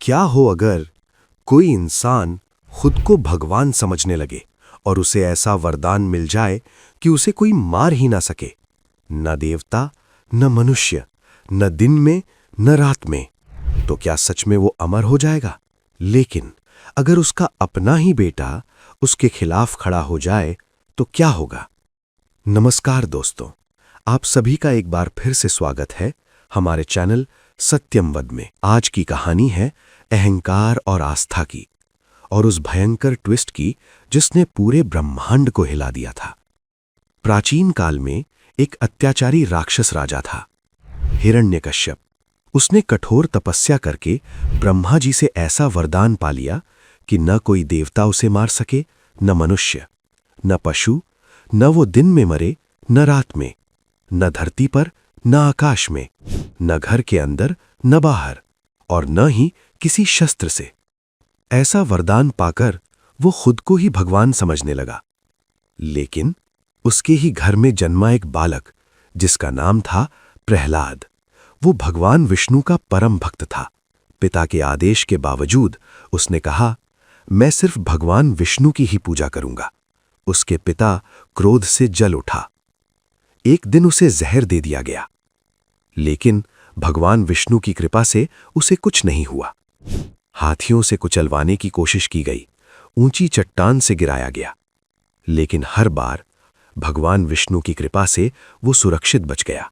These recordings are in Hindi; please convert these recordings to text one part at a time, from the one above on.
क्या हो अगर कोई इंसान खुद को भगवान समझने लगे और उसे ऐसा वरदान मिल जाए कि उसे कोई मार ही ना सके। न देवता, न मनुष्य, न दिन में न रात में। तो क्या सच में वो अमर हो जाएगा? लेकिन अगर उसका अपना ही बेटा उसके खिलाफ खड़ा हो जाए तो क्या होगा? नमस्कार दोस्तों, आप सभी का एक बार फिर से स्वागत है हमारे चैनल सत्यमवद में। आज की कहानी है अहंकार और आस्था की, और उस भयंकर ट्विस्ट की जिसने पूरे ब्रह्मांड को हिला दिया था। प्राचीन काल में एक अत्याचारी राक्षस राजा था, हिरण्यकश्यप। उसने कठोर तपस्या करके ब्रह्मा जी से ऐसा वरदान पा लिया कि न कोई देवता उसे मार सके, न मनुष्य, न पशु, न वो दिन में मरे न रात में, न धरती पर न आकाश में, न घर के अंदर न बाहर, और न ही किसी शस्त्र से। ऐसा वरदान पाकर वो खुद को ही भगवान समझने लगा। लेकिन उसके ही घर में जन्मा एक बालक जिसका नाम था प्रहलाद, वो भगवान विष्णु का परम भक्त था। पिता के आदेश के बावजूद उसने कहा, मैं सिर्फ भगवान विष्णु की ही पूजा करूंगा। उसके पिता क्रोध से जल उठा। एक दिन उसे जहर दे दिया गया, लेकिन भगवान विष्णु की कृपा से उसे कुछ नहीं हुआ। हाथियों से कुचलवाने की कोशिश की गई, ऊंची चट्टान से गिराया गया, लेकिन हर बार भगवान विष्णु की कृपा से वो सुरक्षित बच गया।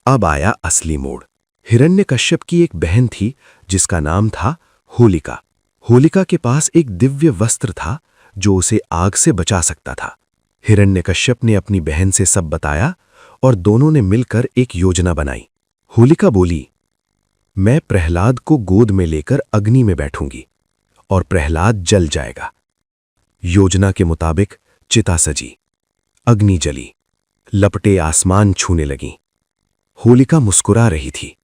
अब आया असली मोड़। हिरण्यकश्यप की एक बहन थी जिसका नाम था होलिका। होलिका के पास एक दिव्य वस्त्र था जो उसे आग से बचा सकता था। हिरण्यकश्यप ने अपनी बहन से सब बताया और दोनों ने मिलकर एक योजना बनाई। होलिका बोली, मैं प्रहलाद को गोद में लेकर अग्नि में बैठूंगी और प्रहलाद जल जाएगा। योजना के मुताबिक चिता सजी, अग्नि जली, लपटें आसमान छूने लगीं। होलिका मुस्कुरा रही थी।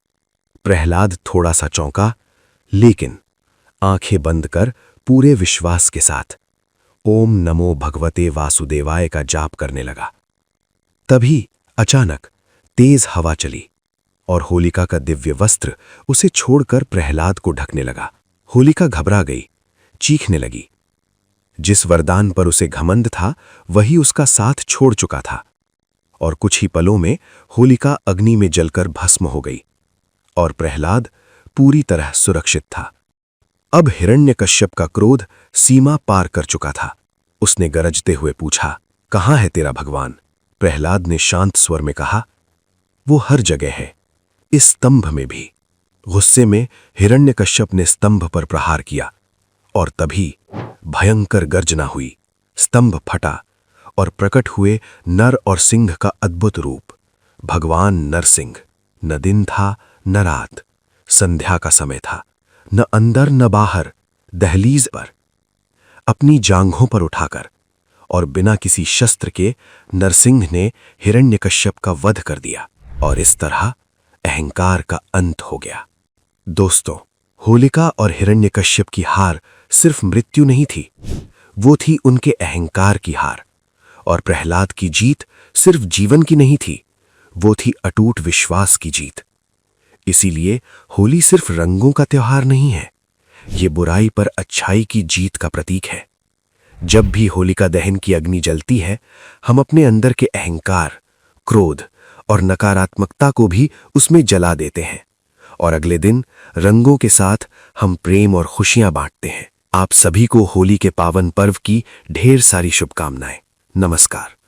प्रहलाद थोड़ा सा चौंका, लेकिन आंखें बंद कर पूरे विश्वास के साथ ओम नमो भगवते वासुदेवाय का जाप करने लगा। तभी अचानक तेज हवा चली और होलिका का दिव्य वस्त्र उसे छोड़कर प्रहलाद को ढकने लगा। होलिका घबरा गई, चीखने लगी। जिस वरदान पर उसे घमंड था वही उसका साथ छोड़ चुका था, और कुछ ही पलों में होलिका अग्नि में जलकर भस्म हो गई और प्रहलाद पूरी तरह सुरक्षित था। अब हिरण्यकश्यप का क्रोध सीमा पार कर चुका था। उसने गरजते हुए पूछा, कहाँ है तेरा भगवान? प्रहलाद ने शांत स्वर में कहा, वो हर जगह है, इस स्तंभ में भी। गुस्से में हिरण्यकश्यप ने स्तंभ पर प्रहार किया और तभी भयंकर गर्जना हुई। स्तंभ फटा और प्रकट हुए नर और सिंह का अद्भुत रूप। भगवान नरसिंह। न दिन था न रात, संध्या का समय था, न अंदर न बाहर, दहलीज पर अपनी जांघों पर उठाकर और बिना किसी शस्त्र के नरसिंह ने हिरण्यकश्यप का वध कर दिया, और इस तरह अहंकार का अंत हो गया। दोस्तों, होलिका और हिरण्यकश्यप की हार सिर्फ मृत्यु नहीं थी, वो थी उनके अहंकार की हार। और प्रहलाद की जीत सिर्फ जीवन की नहीं थी, वो थी अटूट विश्वास की जीत। इसीलिए होली सिर्फ रंगों का त्योहार नहीं है, ये बुराई पर अच्छाई की जीत का प्रतीक है। जब भी होलिका दहन की अग्नि जलती है, हम अपने अंदर के अहंकार, क्रोध और नकारात्मकता को भी उसमें जला देते हैं, और अगले दिन रंगों के साथ हम प्रेम और खुशियां बांटते हैं। आप सभी को होली के पावन पर्व की ढेर सारी शुभकामनाएं। नमस्कार।